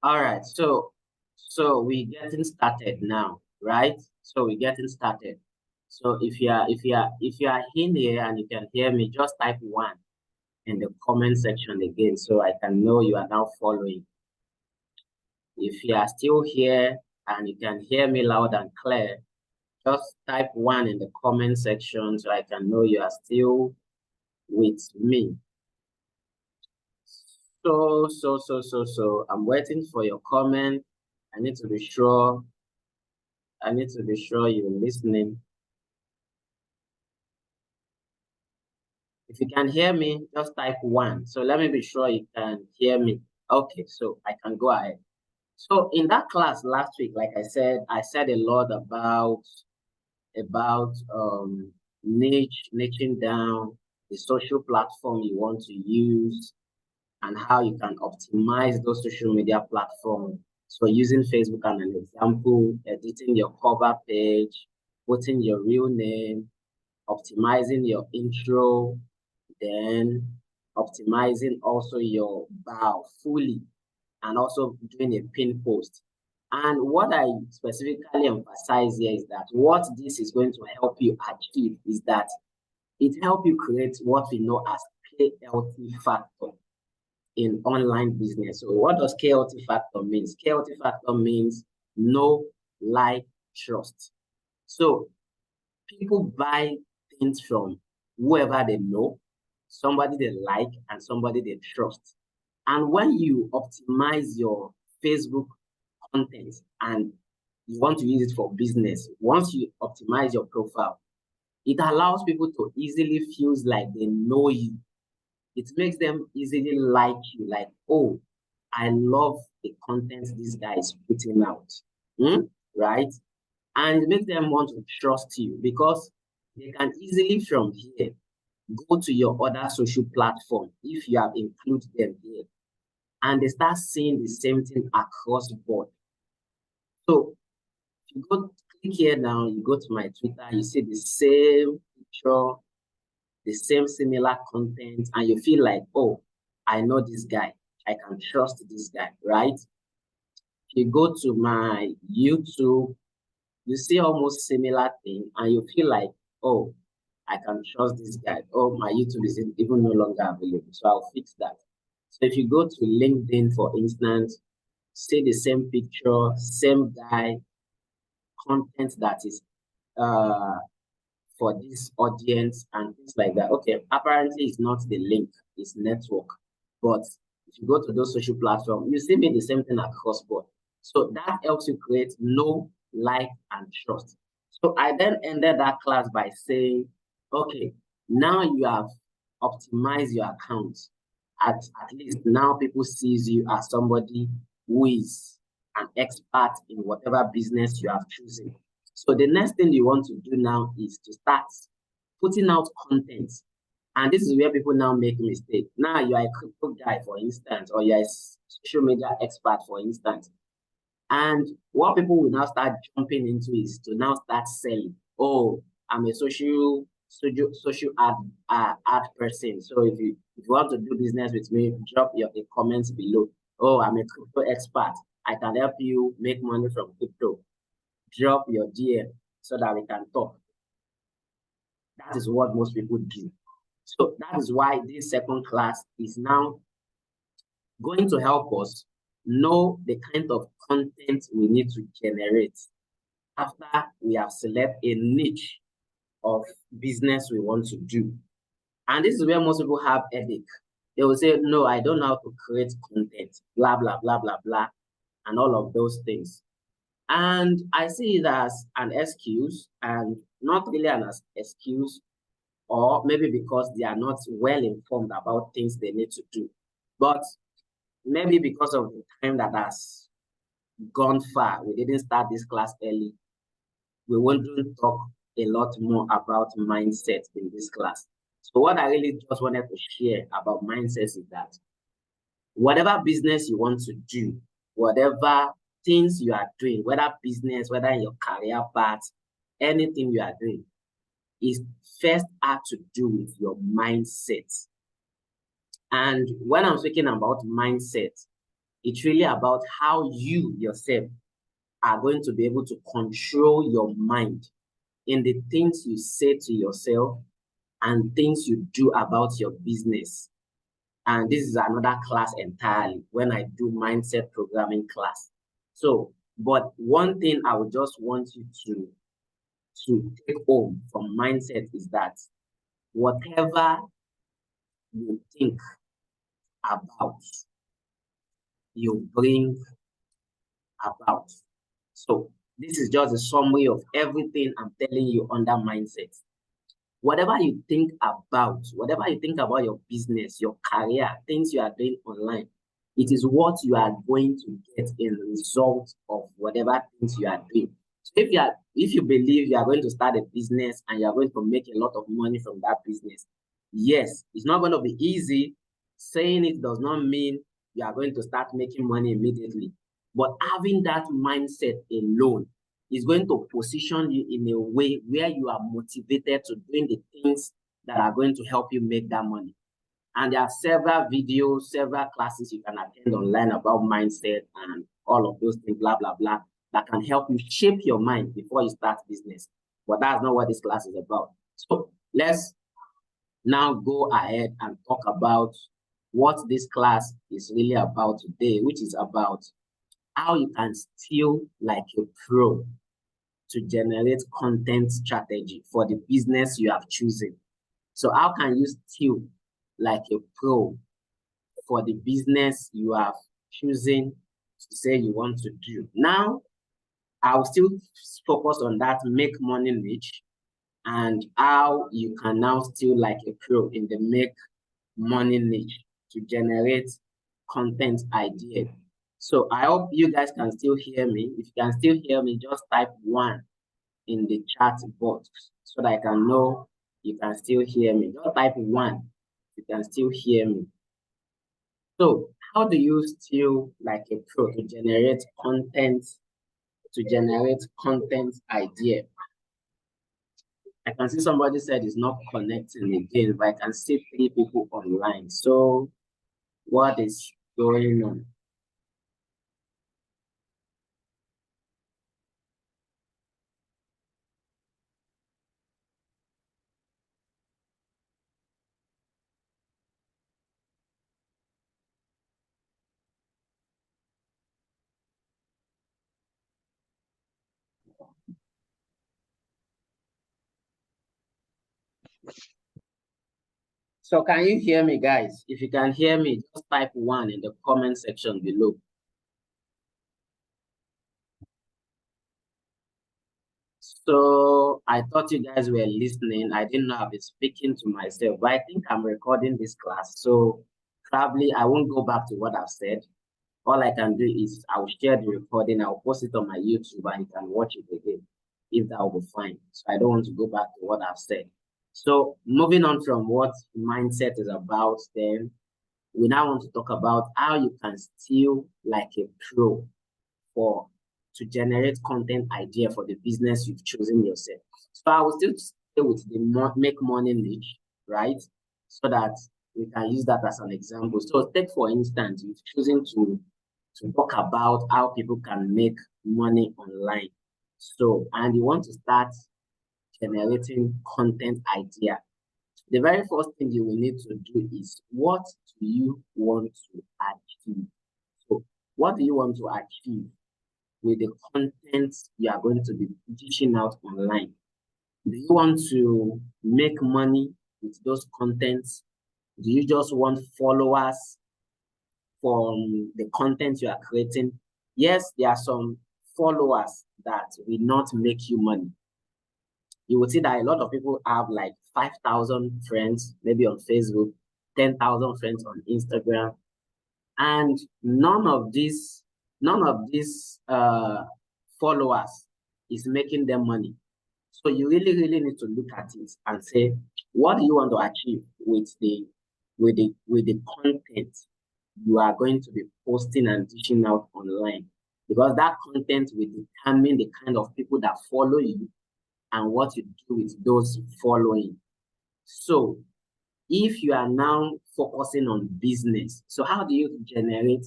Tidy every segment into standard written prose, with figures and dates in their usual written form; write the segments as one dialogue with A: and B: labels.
A: All right, so we're getting started now, right? So we're getting started. So if you are in here and you can hear me, just type 1 in the comment section again, so I can know you are now following. If you are still here and you can hear me loud and clear, just type 1 in the comment section so I can know you are still with me. So I'm waiting for your comment. I need to be sure you're listening. If you can hear me, just type 1. So let me be sure you can hear me. Okay, so I can go ahead. So in that class last week, like I said a lot about niching down the social platform you want to use and how you can optimize those social media platforms. So using Facebook as an example, editing your cover page, putting your real name, optimizing your intro, then optimizing also your bio fully, and also doing a pin post. And what I specifically emphasize here is that what this is going to help you achieve is that it helps you create what we know as KLT factor in online business. So what does KLT factor mean? KLT factor means know, like, trust. So people buy things from whoever they know, somebody they like, and somebody they trust. And when you optimize your Facebook content and you want to use it for business, once you optimize your profile, it allows people to easily feel like they know you. It makes them easily like you, like, oh, I love the content this guy is putting out, right? And it makes them want to trust you because they can easily from here go to your other social platform if you have included them here, and they start seeing the same thing across the board. So if you go click here now, you go to my Twitter, you see the same picture, the same similar content, and you feel like, oh, I know this guy, I can trust this guy, right? If you go to my YouTube, you see almost similar thing, and you feel like, oh, I can trust this guy. Oh, my YouTube is even no longer available, so I'll fix that. So if you go to LinkedIn, for instance, see the same picture, same guy, content that is for this audience and things like that. Okay, apparently it's not the link, it's network. But if you go to those social platforms, you see me the same thing across board. So that helps you create know, like, and trust. So I then ended that class by saying, okay, now you have optimized your account. At least now people sees you as somebody who is an expert in whatever business you have chosen. So the next thing you want to do now is to start putting out content. And this is where people now make mistakes. Now you are a crypto guy, for instance, or you're a social media expert, for instance. And what people will now start jumping into is to now start selling. Oh, I'm a social ad person. So if you want to do business with me, drop your comments below. Oh, I'm a crypto expert. I can help you make money from crypto. Drop your DM so that we can talk. That is what most people do. So that is why this second class is now going to help us know the kind of content we need to generate after we have selected a niche of business we want to do. And this is where most people have headache. They will say, no, I don't know how to create content, blah, blah, blah, blah, blah, and all of those things. And I see it as an excuse, and not really an excuse, or maybe because they are not well informed about things they need to do. But maybe because of the time that has gone far, we didn't start this class early. We wouldn't talk a lot more about mindset in this class. So what I really just wanted to share about mindsets is that whatever business you want to do, whatever things you are doing, whether business, whether in your career path, anything you are doing, is first have to do with your mindset. And when I'm speaking about mindset, It's really about how you yourself are going to be able to control your mind in the things you say to yourself and things you do about your business. And this is another class entirely when I do mindset programming class. So, but one thing I would just want you to take home from mindset is that whatever you think about, you bring about. So this is just a summary of everything I'm telling you under mindset. Whatever you think about your business, your career, things you are doing online, it is what you are going to get in the result of whatever things you are doing. So if you believe you are going to start a business and you are going to make a lot of money from that business, yes, it's not going to be easy. Saying it does not mean you are going to start making money immediately. But having that mindset alone is going to position you in a way where you are motivated to doing the things that are going to help you make that money. And there are several videos, several classes you can attend online about mindset and all of those things, blah, blah, blah, that can help you shape your mind before you start business. But that's not what this class is about. So let's now go ahead and talk about what this class is really about today, which is about how you can steal like a pro to generate content strategy for the business you have chosen. So how can you steal like a pro for the business you have chosen to say you want to do? Now, I'll still focus on that make money niche and how you can now steal like a pro in the make money niche to generate content idea. So I hope you guys can still hear me. If you can still hear me, just type 1 in the chat box so that I can know you can still hear me. Just type 1 if you can still hear me. So how do you steal like a pro to generate content idea? I can see somebody said it's not connecting again, but I can see 3 people online. So what is going on? So can you hear me, guys? If you can hear me, just type 1 in the comment section below. So I thought you guys were listening. I didn't know I've been speaking to myself, but I think I'm recording this class. So probably I won't go back to what I've said. All I can do is I'll share the recording. I'll post it on my YouTube and you can watch it again if that will be fine. So I don't want to go back to what I've said. So moving on from what mindset is about, then we now want to talk about how you can steal like a pro to generate content idea for the business you've chosen yourself. So I will still stay with the make money niche, right? So that we can use that as an example. So take for instance, you've chosen to talk about how people can make money online. So, and you want to start generating content idea. The very first thing you will need to do is, what do you want to achieve? So what do you want to achieve with the content you are going to be dishing out online? Do you want to make money with those contents? Do you just want followers from the content you are creating? Yes, there are some followers that will not make you money. You will see that a lot of people have like 5,000 friends, maybe on Facebook, 10,000 friends on Instagram, and none of these followers is making them money. So you really need to look at it and say, what do you want to achieve with the content you are going to be posting and dishing out online? Because that content will determine the kind of people that follow you and what you do with those following. So if you are now focusing on business, so how do you generate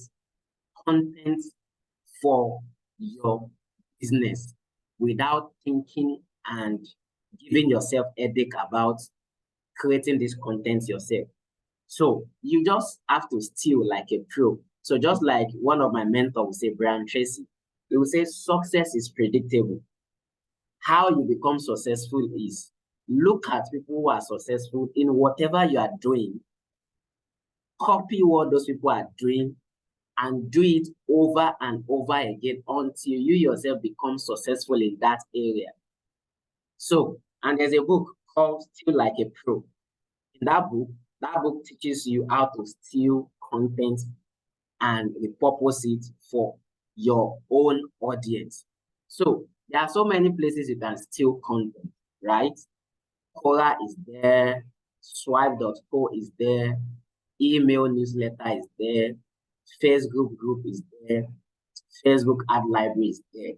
A: content for your business without thinking and giving yourself a headache about creating this content yourself. So you just have to steal like a pro. So just like one of my mentors will say, Brian Tracy, he will say success is predictable. How you become successful is look at people who are successful in whatever you are doing, copy what those people are doing, and do it over and over again until you yourself become successful in that area. So, and there's a book called Steal Like a Pro. In that book teaches you how to steal content and repurpose it for your own audience. So there are so many places you can steal content, right? Quora is there, swipe.co is there, email newsletter is there, Facebook group is there, Facebook ad library is there.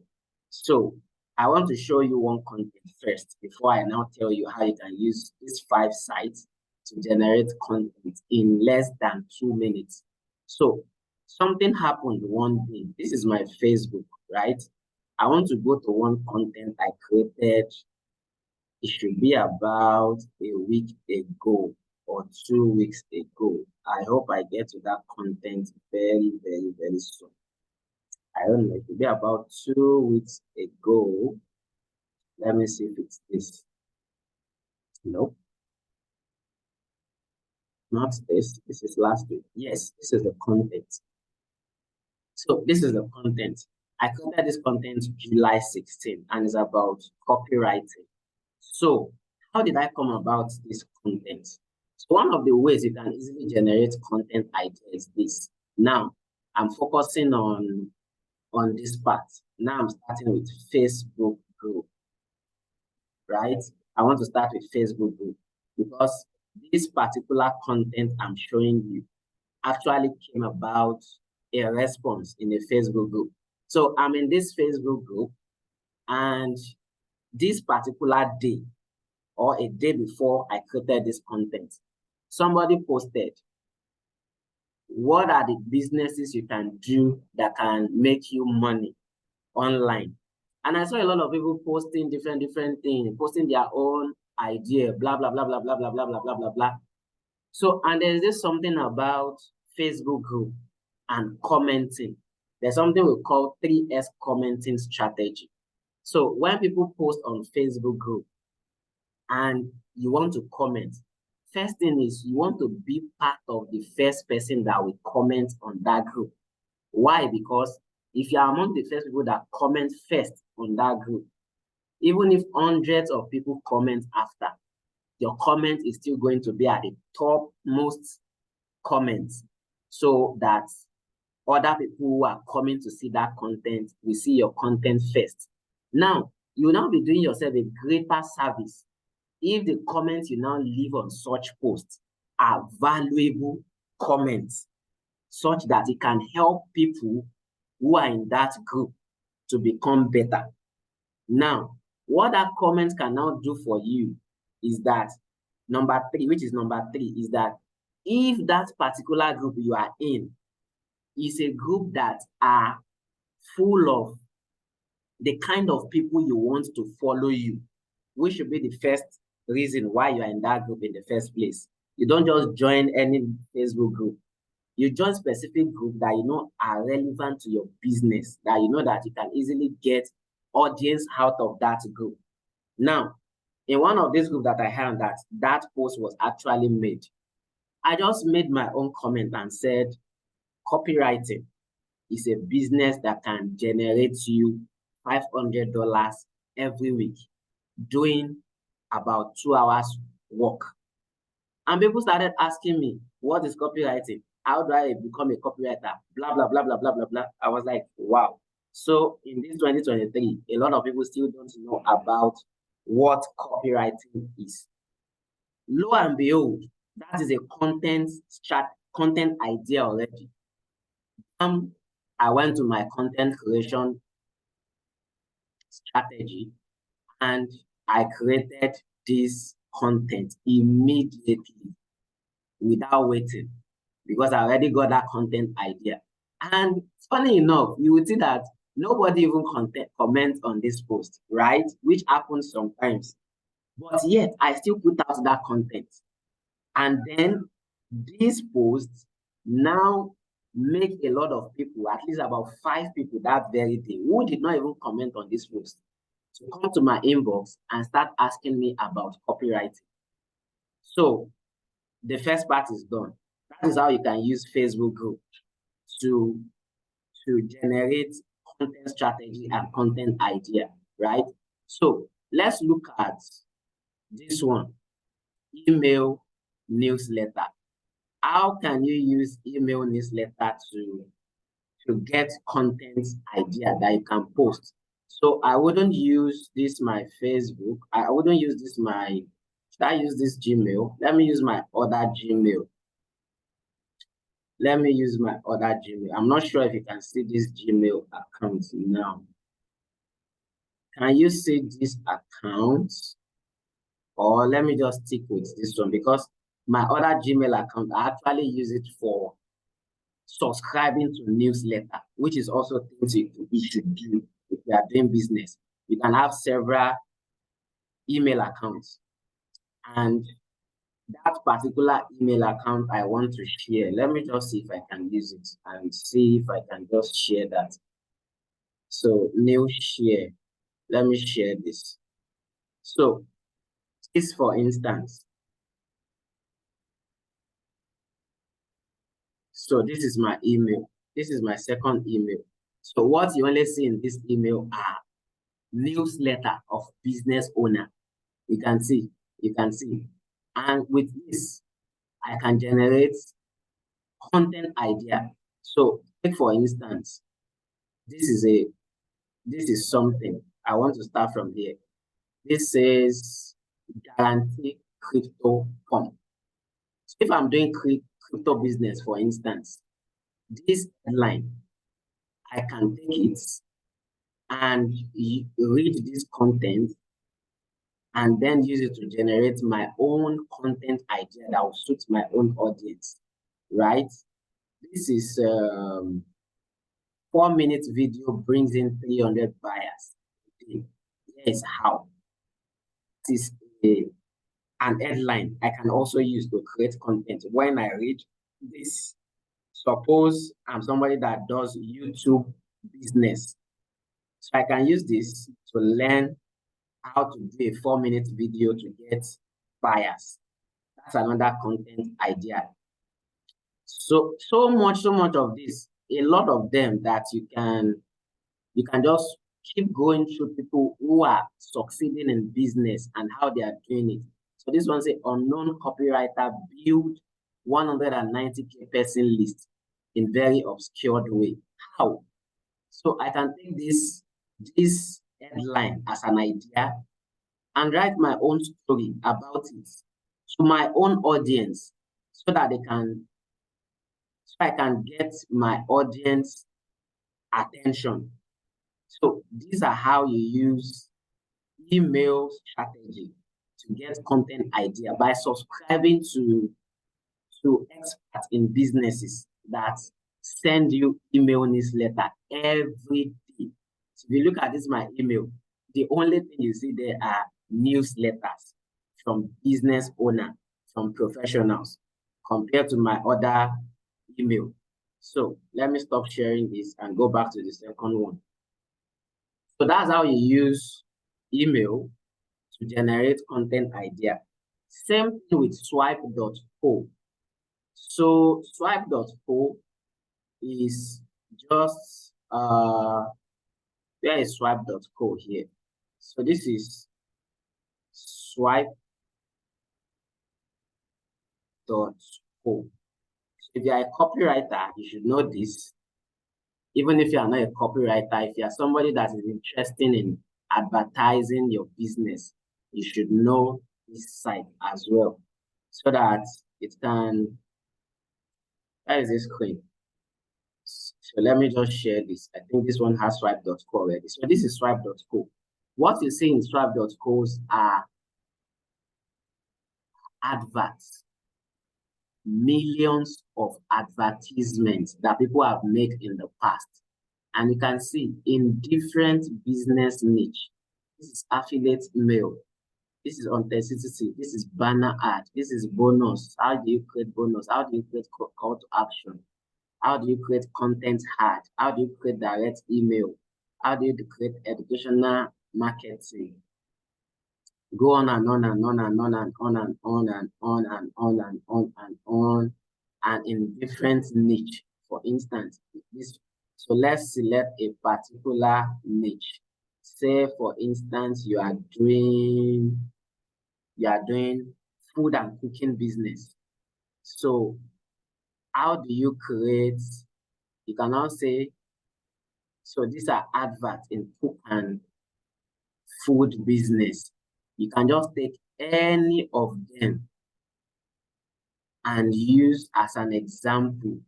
A: So I want to show you one content first before I now tell you how you can use these 5 sites to generate content in less than 2 minutes. So something happened one day. This is my Facebook, right? I want to go to one content I created. It should be about a week ago or 2 weeks ago. I hope I get to that content very, very, very soon. I don't know, it will be about 2 weeks ago. Let me see if it's this. Nope. Not this. This is last week. Yes, this is the content. So this is the content. I created this content July 16 and it's about copywriting. So how did I come about this content? So one of the ways you can easily generate content ideas is this. Now I'm focusing on this part. Now I'm starting with Facebook group, right? I want to start with Facebook group because this particular content I'm showing you actually came about a response in a Facebook group. So I'm in this Facebook group and this particular day or a day before I created this content, somebody posted, what are the businesses you can do that can make you money online? And I saw a lot of people posting different things, posting their own idea, blah, blah, blah, blah, blah, blah, blah, blah, blah, blah, blah. So, and there's this something about Facebook group and commenting. There's something we call 3S commenting strategy. So when people post on Facebook group and you want to comment, first thing is you want to be part of the first person that will comment on that group. Why? Because if you are among the first people that comment first on that group, even if hundreds of people comment after, your comment is still going to be at the top most comments so that other people who are coming to see that content will see your content first. Now, you will now be doing yourself a greater service if the comments you now leave on such posts are valuable comments, such that it can help people who are in that group to become better. Now, what that comment can now do for you is that number 3, is that if that particular group you are in is a group that are full of the kind of people you want to follow you, which should be the first reason why you are in that group in the first place. You don't just join any Facebook group. You join specific group that you know are relevant to your business, that you know that you can easily get audience out of that group. Now, in one of these groups that I had that post was actually made, I just made my own comment and said, copywriting is a business that can generate you $500 every week, doing about 2 hours work. And people started asking me, what is copywriting? How do I become a copywriter? Blah, blah, blah, blah, blah, blah, blah. I was like, wow. So in this 2023, a lot of people still don't know about what copywriting is. Lo and behold, that is a content idea already. I went to my content creation strategy and I created this content immediately without waiting because I already got that content idea. And funny enough, you will see that nobody even comments on this post, right? Which happens sometimes. But yet, I still put out that content. And then these posts now make a lot of people, at least about 5 people that very day, who did not even comment on this post, to come to my inbox and start asking me about copywriting. So the first part is done. That is how you can use Facebook group to generate content strategy and content idea, right? So let's look at this one, email newsletter. How can you use email newsletter to get content idea that you can post? So I wouldn't use this my Facebook. I wouldn't use this my, should I use this Gmail? Let me use my other Gmail. Let me use my other Gmail. I'm not sure if you can see this Gmail account now. Can you see this account? Or let me just stick with this one, because my other Gmail account, I actually use it for subscribing to newsletter, which is also things you should do if you are doing business. You can have several email accounts, and that particular email account I want to share. Let me just see if I can use it and see if I can just share that. So new share, let me share this. So this, for instance, so this is my email. This is my second email. So what you only see in this email are newsletter of business owner. You can see. And with this, I can generate content idea. So take for instance, this is something. I want to start from here. This says guarantee crypto pump. So if I'm doing crypto business, for instance, this headline, I can take it and read this content and then use it to generate my own content idea that will suit my own audience, right? This is 4-minute video brings in 300 buyers. Okay. Here's how. This is an headline I can also use to create content. When I read this, suppose I'm somebody that does YouTube business. So I can use this to learn how to do a 4-minute video to get buyers. That's another content idea. So much of this, a lot of them that you can just keep going through people who are succeeding in business and how they are doing it. So this one say unknown copywriter build 190K person list in very obscured way. How? So I can take this headline as an idea and write my own story about it to my own audience so that I can get my audience attention. So these are how you use email strategy to get content idea by subscribing to experts in businesses that send you email newsletter every day. So if you look at this, my email, the only thing you see there are newsletters from business owner, from professionals, compared to my other email. So let me stop sharing this and go back to the second one. So that's how you use email to generate content idea. Same thing with swipe.co. So swipe.co is just where is swipe.co here? So this is swipe.co. If you are a copywriter, you should know this. Even if you are not a copywriter, if you are somebody that is interested in advertising your business, you should know this site as well, so that it can, that is this screen. So let me just share this. I think this one has swipe.co already. So this is swipe.co. What you see in swipe.co's are adverts. millions of advertisements that people have made in the past. And you can see in different business niche. This is affiliate mail. This is authenticity. This is banner ad. This is bonus. How do you create bonus? How do you create call to action? How do you create content ad? How do you create direct email? How do you create educational marketing? Go on and on and on and on and on and on and on and on and on and on, and in different niche. For instance, this. So let's select a particular niche. Say, for instance, you are doing food and cooking business. So how do you create? You can now say, so these are adverts in cook and food business. You can just take any of them and use as an example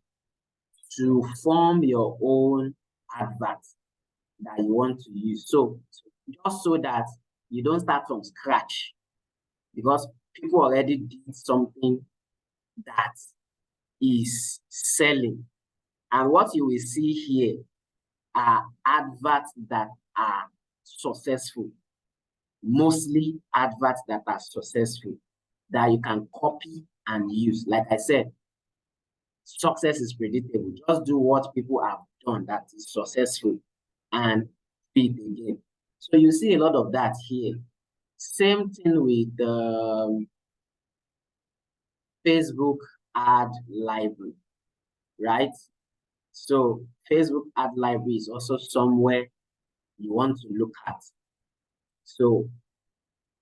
A: to form your own advert that you want to use. So just so that you don't start from scratch, because people already did something that is selling. And what you will see here are adverts that are successful, mostly adverts that are successful, that you can copy and use. Like I said, success is predictable. Just do what people have done that is successful and do it again. So you see a lot of that here. Same thing with Facebook ad library, right? So Facebook ad library is also somewhere you want to look at. So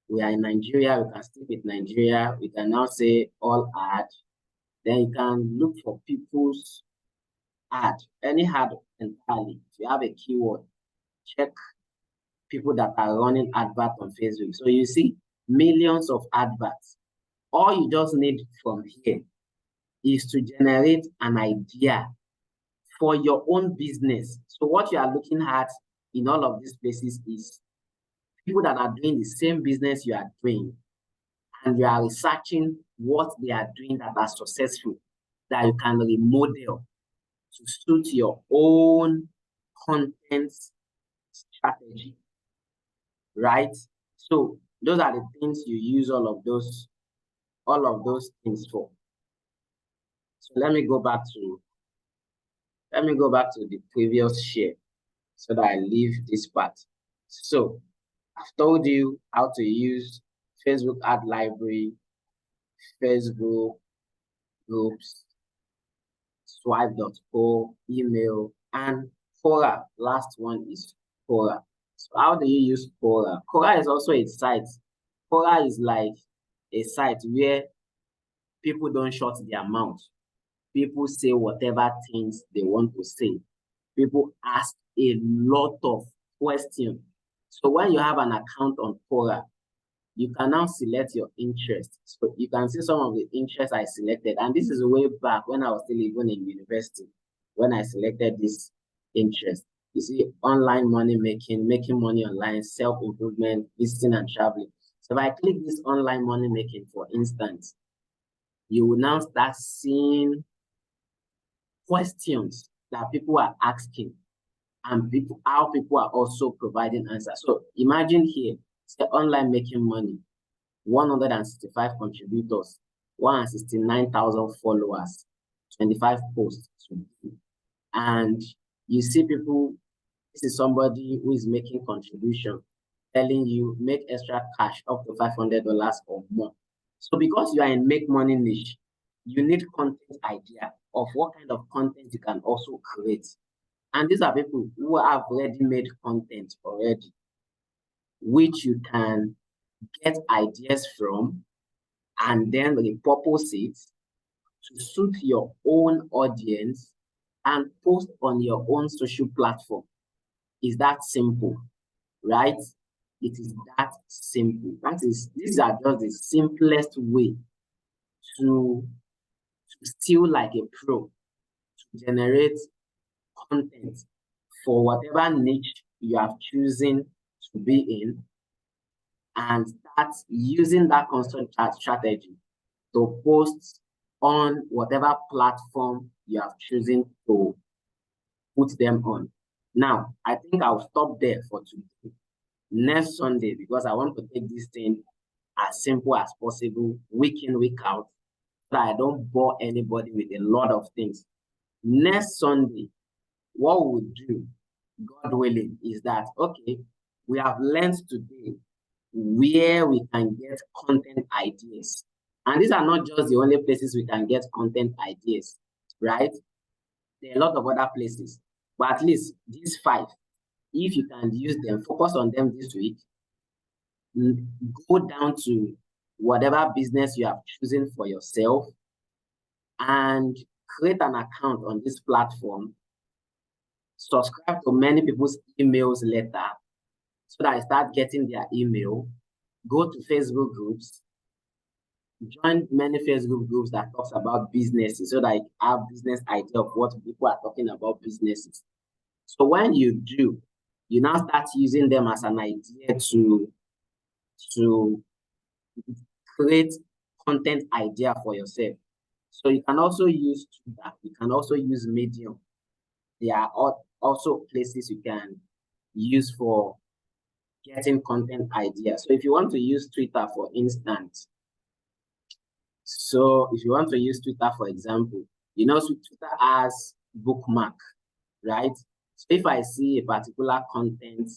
A: we are in Nigeria, we can stick with Nigeria. We can now say all ad. Then you can look for people's ad, any ad entirely. If you have a keyword, check people that are running adverts on Facebook. So you see millions of adverts. All you just need from here is to generate an idea for your own business. So what you are looking at in all of these places is people that are doing the same business you are doing, and you are researching what they are doing that are successful, that you can remodel to suit your own content strategy, right? So those are the things you use all of those things for. So let me go back to the previous share so that I leave this part. So I've told you how to use Facebook ad library, Facebook groups, swipe.co, email, and Quora. Last one is Quora. So how do you use Quora? Quora is also a site. Quora is like a site where people don't shut their mouth. People say whatever things they want to say. People ask a lot of questions. So when you have an account on Quora, you can now select your interest. So you can see some of the interests I selected. And this is way back when I was still even in university, when I selected this interest. You see online money making money online, self-improvement, visiting and traveling. So if I click this online money making, for instance, you will now start seeing questions that people are asking, and how people are also providing answers. So imagine here, say online making money, 165 contributors, 169,000 followers, 25 posts. And you see people, this is somebody who is making contribution, telling you make extra cash up to $500 or more. So because you are in make money niche, you need content idea of what kind of content you can also create. And these are people who have ready-made content already, which you can get ideas from and then repurpose it to suit your own audience and post on your own social platform. Is that simple, right? It is that simple. These are just the simplest way to still like a pro, to generate content for whatever niche you have chosen to be in, and start using that constant strategy to post on whatever platform you have chosen to put them on. Now, I think I'll stop there for today. Next Sunday, because I want to take this thing as simple as possible, week in, week out, so I don't bore anybody with a lot of things. Next Sunday, what we'll do, God willing, is that, okay, we have learned today where we can get content ideas. And these are not just the only places we can get content ideas, right? There are a lot of other places, but at least these 5, if you can use them, focus on them this week, go down to whatever business you have chosen for yourself and create an account on this platform, subscribe to many people's emails later so that I start getting their email, go to Facebook groups, join many Facebook groups that talks about businesses so that I have business idea of what people are talking about businesses. So when you do, you now start using them as an idea to create content idea for yourself. So you can also use Twitter, you can also use Medium. There are also places you can use for getting content ideas. So if you want to use Twitter, for instance, for example, you know, Twitter has bookmark, right? So if I see a particular content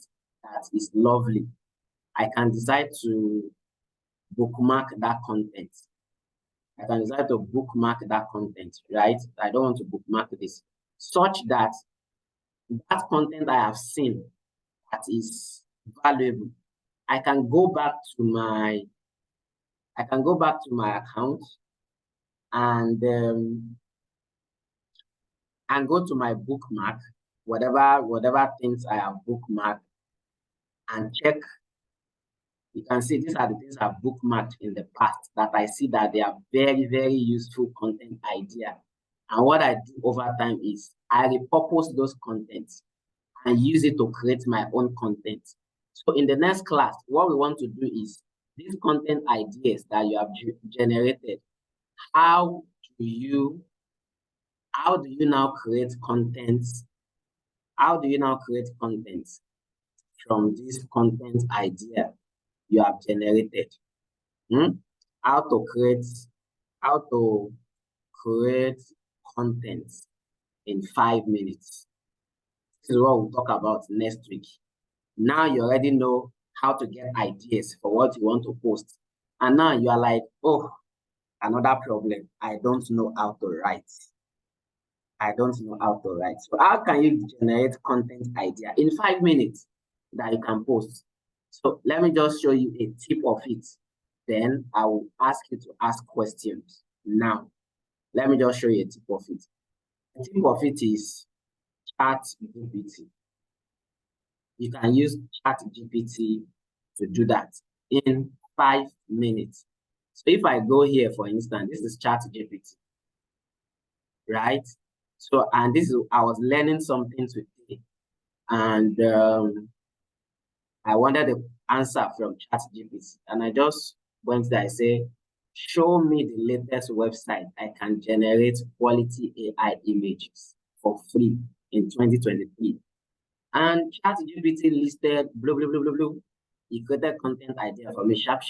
A: that is lovely, I can decide to bookmark that content. I can decide to bookmark that content, right? I don't want to bookmark this, such that that content I have seen that is valuable, I can go back to my account and go to my bookmark, whatever things I have bookmarked, and check. You can see these are the things I've bookmarked in the past that I see that they are very, very useful content idea. And what I do over time is I repurpose those contents and use it to create my own content. So in the next class, what we want to do is these content ideas that you have generated, how do you now create content? How do you now create content from this content idea you have generated? How to create content in 5 minutes. This is what we'll talk about next week. Now you already know how to get ideas for what you want to post. And now you are like, oh, another problem. I don't know how to write. So how can you generate content idea in 5 minutes that you can post? So let me just show you a tip of it. Then I will ask you to ask questions. Now, let me just show you a tip of it. The tip of it is ChatGPT. You can use ChatGPT to do that in 5 minutes. So if I go here, for instance, this is ChatGPT, right? So, and I was learning something today, and I wanted the answer from ChatGPT, and I just went there. I say, show me the latest website I can generate quality AI images for free in 2023. And ChatGPT listed blah, blah, blah, blah, blah. He created content idea for me, sharp.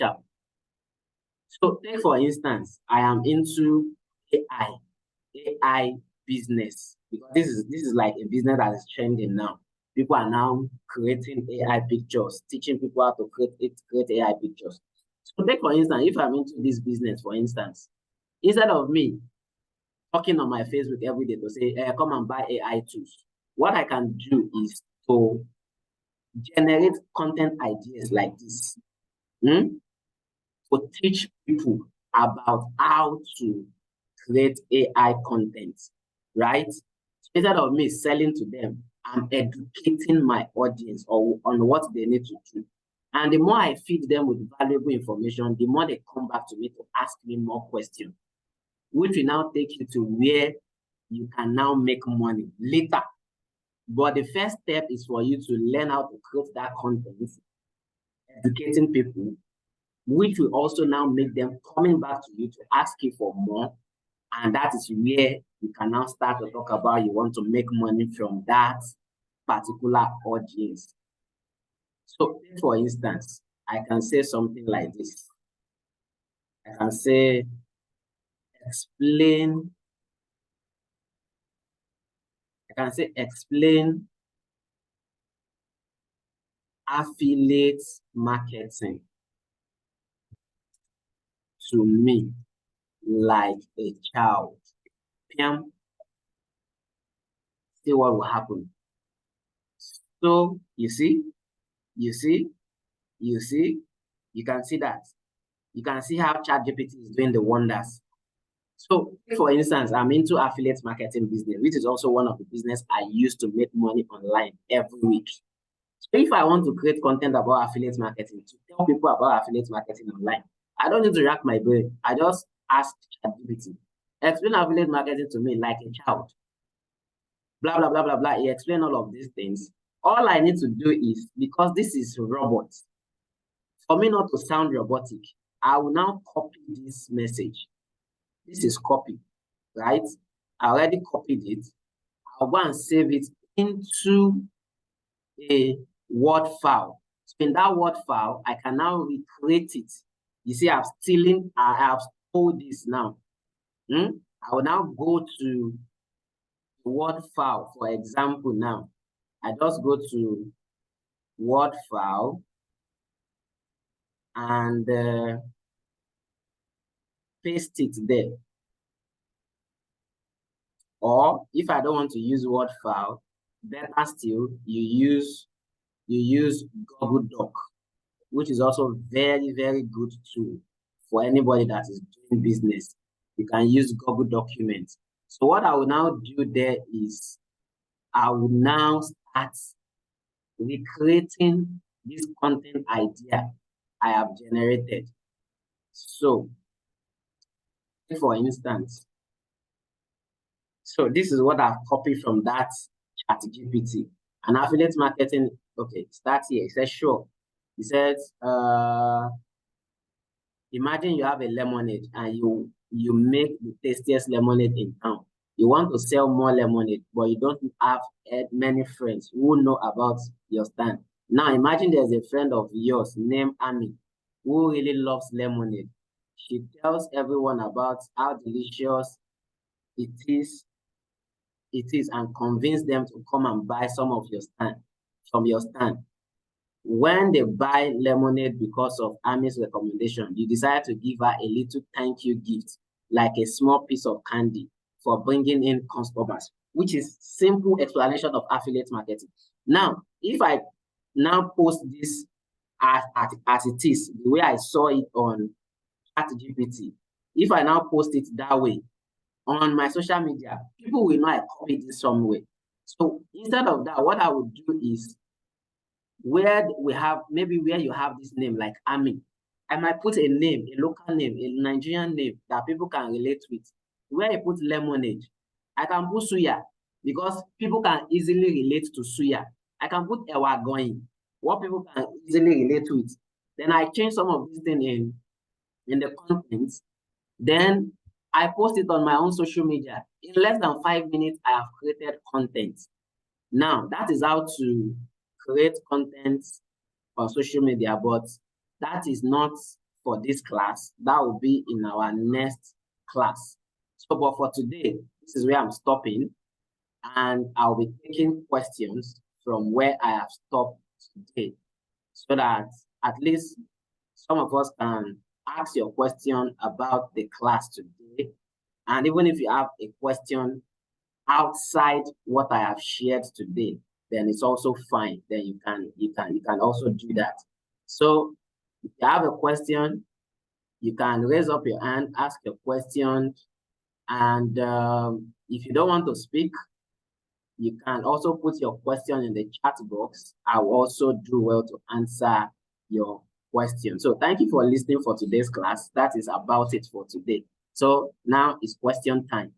A: So take, for instance, I am into AI business, because this is like a business that is trending now. People are now creating AI pictures, teaching people how to create AI pictures. So take, for instance, if I'm into this business, for instance, instead of me talking on my Facebook every day to say, come and buy AI tools, what I can do is to generate content ideas like this, to teach people about how to create AI content, right? So instead of me selling to them, I'm educating my audience on what they need to do. And the more I feed them with valuable information, the more they come back to me to ask me more questions, which will now take you to where you can now make money later. But the first step is for you to learn how to create that content, educating people, which will also now make them coming back to you to ask you for more. And that is where you can now start to talk about you want to make money from that particular audience. So, for instance, I can say something like this. I can say, explain affiliate marketing to me like a child. Piam, see what will happen. So you can see that. You can see how ChatGPT is doing the wonders. So, for instance, I'm into affiliate marketing business, which is also one of the business I use to make money online every week. So if I want to create content about affiliate marketing, to tell people about affiliate marketing online, I don't need to rack my brain. I just ask ChatGPT, explain affiliate marketing to me like a child. Blah, blah, blah, blah, blah. He explained all of these things. All I need to do is, because this is robot, for me not to sound robotic, I will now copy this message. This is copy, right? I already copied it. I'll go and save it into a Word file. So in that Word file, I can now recreate it. You see, I have stored this now. I will now go to the Word file, for example, now. I just go to Word file and paste it there. Or if I don't want to use Word file, better still, you use Google Doc, which is also very, very good tool for anybody that is doing business. You can use Google Documents. So what I will now do there is I will now start recreating this content idea I have generated. So, for instance, so this is what I've copied from that ChatGPT. And affiliate marketing, okay, start here. It says, sure. It says, imagine you have a lemonade and you make the tastiest lemonade in town. You want to sell more lemonade, but you don't have many friends who know about your stand. Now imagine there's a friend of yours named Ami who really loves lemonade. She tells everyone about how delicious it is and convince them to come and buy some of your stand from your stand. When they buy lemonade because of Ami's recommendation, you decide to give her a little thank you gift, like a small piece of candy for bringing in customers, which is simple explanation of affiliate marketing. Now, if I now post this as it is, the way I saw it on ChatGPT, if I now post it that way on my social media, people will know I copied this somewhere. So instead of that, what I would do is, where you have this name like Ami, I might put a name, a local name, a Nigerian name that people can relate with. Where I put lemonade, I can put suya because people can easily relate to suya. I can put ewa going, what people can easily relate with. Then I change some of these things in the content. Then I post it on my own social media. In less than 5 minutes, I have created content. Now, that is how to create content on social media, but that is not for this class. That will be in our next class. So, but for today, this is where I'm stopping, and I'll be taking questions from where I have stopped today, so that at least some of us can ask your question about the class today. And even if you have a question outside what I have shared today, then it's also fine. Then you can also do that. So if you have a question, you can raise up your hand, ask your question, and if you don't want to speak, you can also put your question in the chat box. I will also do well to answer your question. So thank you for listening for today's class. That is about it for today. So now it's question time.